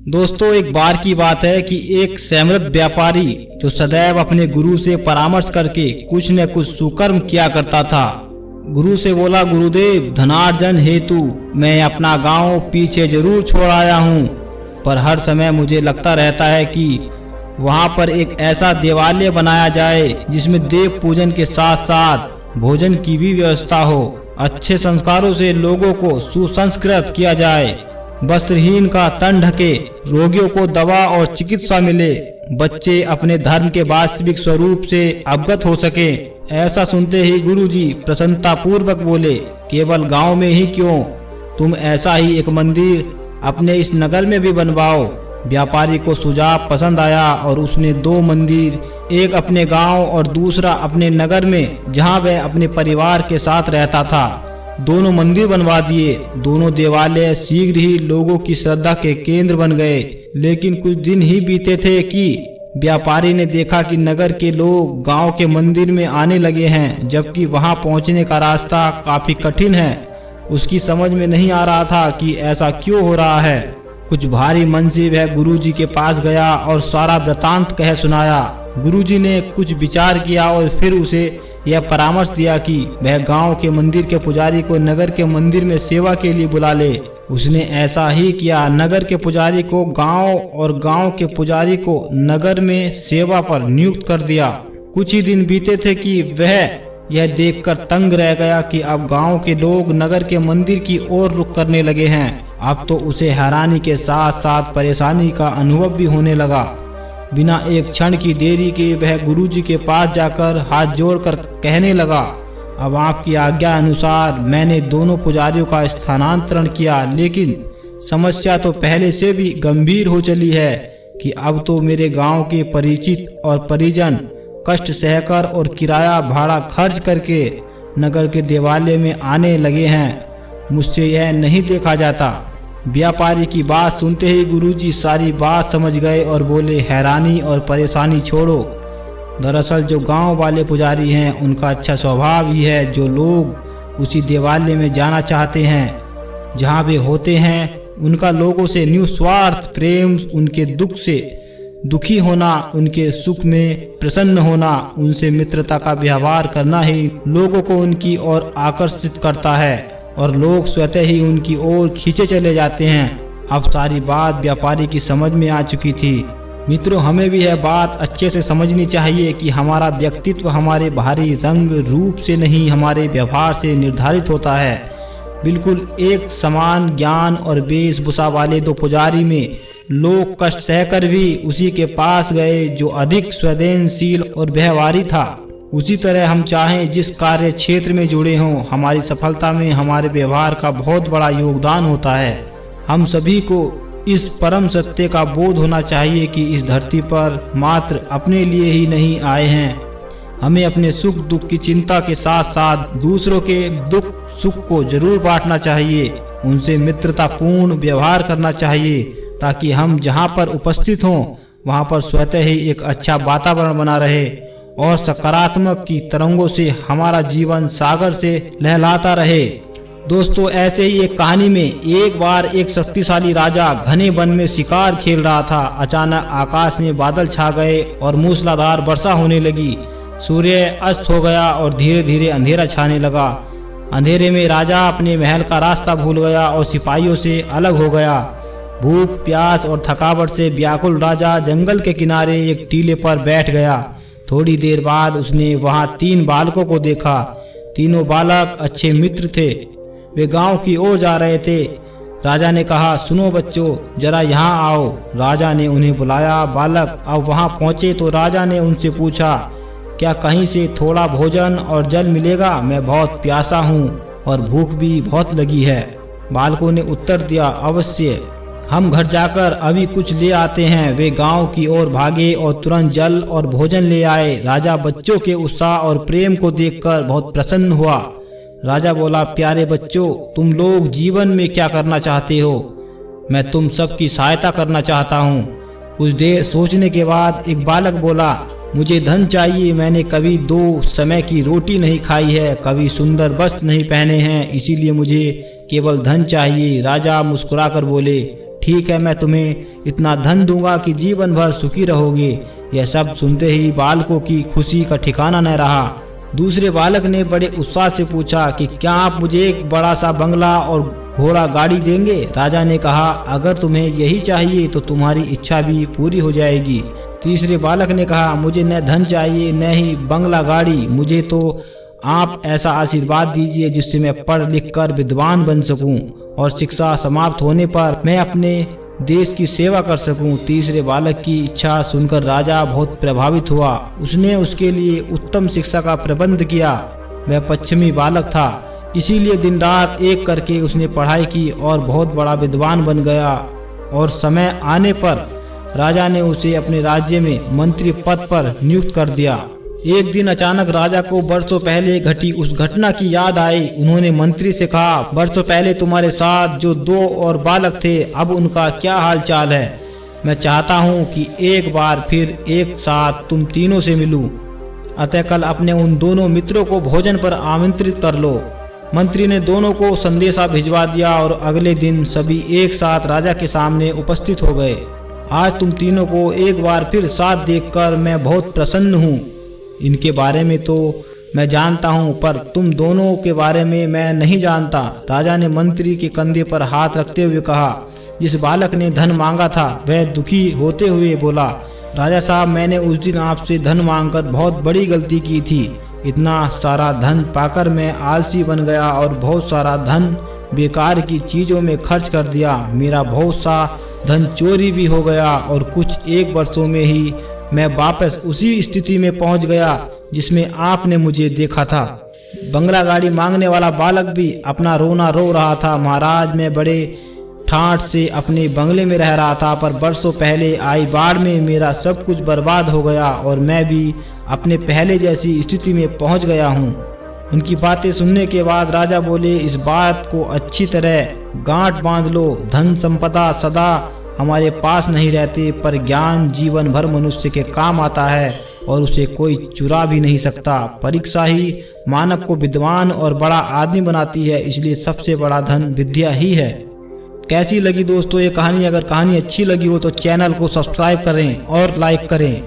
दोस्तों, एक बार की बात है कि एक सहमृत व्यापारी जो सदैव अपने गुरु से परामर्श करके कुछ न कुछ सुकर्म किया करता था, गुरु से बोला, गुरुदेव, धनार्जन हेतु मैं अपना गांव पीछे जरूर छोड़ आया हूँ, पर हर समय मुझे लगता रहता है कि वहाँ पर एक ऐसा देवालय बनाया जाए जिसमें देव पूजन के साथ साथ भोजन की भी व्यवस्था हो, अच्छे संस्कारों से लोगों को सुसंस्कृत किया जाए, वस्त्रहीन का तन ढके, रोगियों को दवा और चिकित्सा मिले, बच्चे अपने धर्म के वास्तविक स्वरूप से अवगत हो सके। ऐसा सुनते ही गुरुजी प्रसन्नता पूर्वक बोले, केवल गांव में ही क्यों, तुम ऐसा ही एक मंदिर अपने इस नगर में भी बनवाओ। व्यापारी को सुझाव पसंद आया और उसने 2 मंदिर, एक अपने गांव और दूसरा अपने नगर में जहां वह अपने परिवार के साथ रहता था, दोनों मंदिर बनवा दिए। दोनों देवालय शीघ्र ही लोगों की श्रद्धा के केंद्र बन गए। लेकिन कुछ दिन ही बीते थे कि व्यापारी ने देखा कि नगर के लोग गांव के मंदिर में आने लगे हैं, जबकि वहां पहुंचने का रास्ता काफी कठिन है। उसकी समझ में नहीं आ रहा था कि ऐसा क्यों हो रहा है। कुछ भारी मन से वह गुरुजी के पास गया और सारा वृतांत कह सुनाया। गुरुजी ने कुछ विचार किया और फिर उसे यह परामर्श दिया कि वह गांव के मंदिर के पुजारी को नगर के मंदिर में सेवा के लिए बुला ले। उसने ऐसा ही किया। नगर के पुजारी को गांव और गांव के पुजारी को नगर में सेवा पर नियुक्त कर दिया। कुछ ही दिन बीते थे कि वह यह देखकर तंग रह गया कि अब गांव के लोग नगर के मंदिर की ओर रुख करने लगे हैं। अब तो उसे हैरानी के साथ साथ परेशानी का अनुभव भी होने लगा। बिना एक क्षण की देरी के वह गुरुजी के पास जाकर हाथ जोड़कर कहने लगा, अब आपकी आज्ञा अनुसार मैंने दोनों पुजारियों का स्थानांतरण किया, लेकिन समस्या तो पहले से भी गंभीर हो चली है कि अब तो मेरे गांव के परिचित और परिजन कष्ट सहकर और किराया भाड़ा खर्च करके नगर के देवालय में आने लगे हैं। मुझसे यह नहीं देखा जाता। व्यापारी की बात सुनते ही गुरुजी सारी बात समझ गए और बोले, हैरानी और परेशानी छोड़ो। दरअसल जो गांव वाले पुजारी हैं उनका अच्छा स्वभाव ही है। जो लोग उसी देवालय में जाना चाहते हैं जहां वे होते हैं, उनका लोगों से निस्वार्थ प्रेम, उनके दुख से दुखी होना, उनके सुख में प्रसन्न होना, उनसे मित्रता का व्यवहार करना ही लोगों को उनकी ओर आकर्षित करता है और लोग स्वतः ही उनकी ओर खींचे चले जाते हैं। अब सारी बात व्यापारी की समझ में आ चुकी थी। मित्रों, हमें भी यह बात अच्छे से समझनी चाहिए कि हमारा व्यक्तित्व हमारे बाहरी रंग रूप से नहीं, हमारे व्यवहार से निर्धारित होता है। बिल्कुल एक समान ज्ञान और वेशभूषा वाले 2 पुजारी में लोग कष्ट सहकर भी उसी के पास गए जो अधिक संवेदनशील और व्यवहारी था। उसी तरह हम चाहें जिस कार्य क्षेत्र में जुड़े हों, हमारी सफलता में हमारे व्यवहार का बहुत बड़ा योगदान होता है। हम सभी को इस परम सत्य का बोध होना चाहिए कि इस धरती पर मात्र अपने लिए ही नहीं आए हैं। हमें अपने सुख दुख की चिंता के साथ साथ दूसरों के दुख सुख को जरूर बांटना चाहिए, उनसे मित्रतापूर्ण व्यवहार करना चाहिए, ताकि हम जहाँ पर उपस्थित हों वहाँ पर स्वतः ही एक अच्छा वातावरण बना रहे और सकारात्मक की तरंगों से हमारा जीवन सागर से लहलाता रहे। दोस्तों, ऐसे ही एक कहानी में एक बार एक शक्तिशाली राजा घने वन में शिकार खेल रहा था। अचानक आकाश में बादल छा गए और मूसलाधार वर्षा होने लगी। सूर्य अस्त हो गया और धीरे धीरे अंधेरा छाने लगा। अंधेरे में राजा अपने महल का रास्ता भूल गया और सिपाहियों से अलग हो गया। भूख प्यास और थकावट से व्याकुल राजा जंगल के किनारे एक टीले पर बैठ गया। थोड़ी देर बाद उसने वहां 3 बालकों को देखा। तीनों बालक अच्छे मित्र थे। वे गांव की ओर जा रहे थे। राजा ने कहा, सुनो बच्चों, जरा यहाँ आओ। राजा ने उन्हें बुलाया। बालक अब वहां पहुंचे तो राजा ने उनसे पूछा, क्या कहीं से थोड़ा भोजन और जल मिलेगा? मैं बहुत प्यासा हूँ और भूख भी बहुत लगी है। बालकों ने उत्तर दिया, अवश्य, हम घर जाकर अभी कुछ ले आते हैं। वे गांव की ओर भागे और तुरंत जल और भोजन ले आए। राजा बच्चों के उत्साह और प्रेम को देखकर बहुत प्रसन्न हुआ। राजा बोला, प्यारे बच्चों, तुम लोग जीवन में क्या करना चाहते हो? मैं तुम सबकी सहायता करना चाहता हूँ। कुछ देर सोचने के बाद एक बालक बोला, मुझे धन चाहिए। मैंने कभी 2 समय की रोटी नहीं खाई है, कभी सुंदर वस्त्र नहीं पहने हैं, इसीलिए मुझे केवल धन चाहिए। राजा मुस्कुराकर बोले, ठीक है, मैं तुम्हें इतना धन दूंगा कि जीवन भर सुखी रहोगे। यह सब सुनते ही बालकों की खुशी का ठिकाना न रहा। दूसरे बालक ने बड़े उत्साह से पूछा कि क्या आप मुझे एक बड़ा सा बंगला और घोड़ा गाड़ी देंगे? राजा ने कहा, अगर तुम्हें यही चाहिए तो तुम्हारी इच्छा भी पूरी हो जाएगी। तीसरे बालक ने कहा, मुझे न धन चाहिए न ही बंगला गाड़ी, मुझे तो आप ऐसा आशीर्वाद दीजिए जिससे मैं पढ़ लिख कर विद्वान बन सकूं और शिक्षा समाप्त होने पर मैं अपने देश की सेवा कर सकूं। तीसरे बालक की इच्छा सुनकर राजा बहुत प्रभावित हुआ। उसने उसके लिए उत्तम शिक्षा का प्रबंध किया। वह पश्चिमी बालक था, इसीलिए दिन रात एक करके उसने पढ़ाई की और बहुत बड़ा विद्वान बन गया। और समय आने पर राजा ने उसे अपने राज्य में मंत्री पद पर नियुक्त कर दिया। एक दिन अचानक राजा को बरसों पहले घटी उस घटना की याद आई। उन्होंने मंत्री से कहा, बरसों पहले तुम्हारे साथ जो 2 और बालक थे, अब उनका क्या हाल चाल है? मैं चाहता हूँ कि एक बार फिर एक साथ तुम तीनों से मिलूं। अतः कल अपने उन दोनों मित्रों को भोजन पर आमंत्रित कर लो। मंत्री ने दोनों को संदेशा भिजवा दिया और अगले दिन सभी एक साथ राजा के सामने उपस्थित हो गए। आज तुम तीनों को एक बार फिर साथ देखकर मैं बहुत प्रसन्न हूँ। इनके बारे में तो मैं जानता हूँ, पर तुम दोनों के बारे में मैं नहीं जानता। राजा ने मंत्री के कंधे पर हाथ रखते हुए कहा। जिस बालक ने धन मांगा था वह दुखी होते हुए बोला, राजा साहब, मैंने उस दिन आपसे धन मांगकर बहुत बड़ी गलती की थी। इतना सारा धन पाकर मैं आलसी बन गया और बहुत सारा धन बेकार की चीज़ों में खर्च कर दिया। मेरा बहुत सा धन चोरी भी हो गया और कुछ 1 वर्षों में ही मैं वापस उसी स्थिति में पहुंच गया जिसमें आपने मुझे देखा था। बंगला गाड़ी मांगने वाला बालक भी अपना रोना रो रहा था। महाराज, मैं बड़े ठाठ से अपने बंगले में रह रहा था, पर बरसों पहले आई बाढ़ में मेरा सब कुछ बर्बाद हो गया और मैं भी अपने पहले जैसी स्थिति में पहुंच गया हूं। उनकी बातें सुनने के बाद राजा बोले, इस बात को अच्छी तरह गांठ बांध लो। धन संपदा सदा हमारे पास नहीं रहते, पर ज्ञान जीवन भर मनुष्य के काम आता है और उसे कोई चुरा भी नहीं सकता। परीक्षा ही मानव को विद्वान और बड़ा आदमी बनाती है, इसलिए सबसे बड़ा धन विद्या ही है। कैसी लगी दोस्तों ये कहानी? अगर कहानी अच्छी लगी हो तो चैनल को सब्सक्राइब करें और लाइक करें।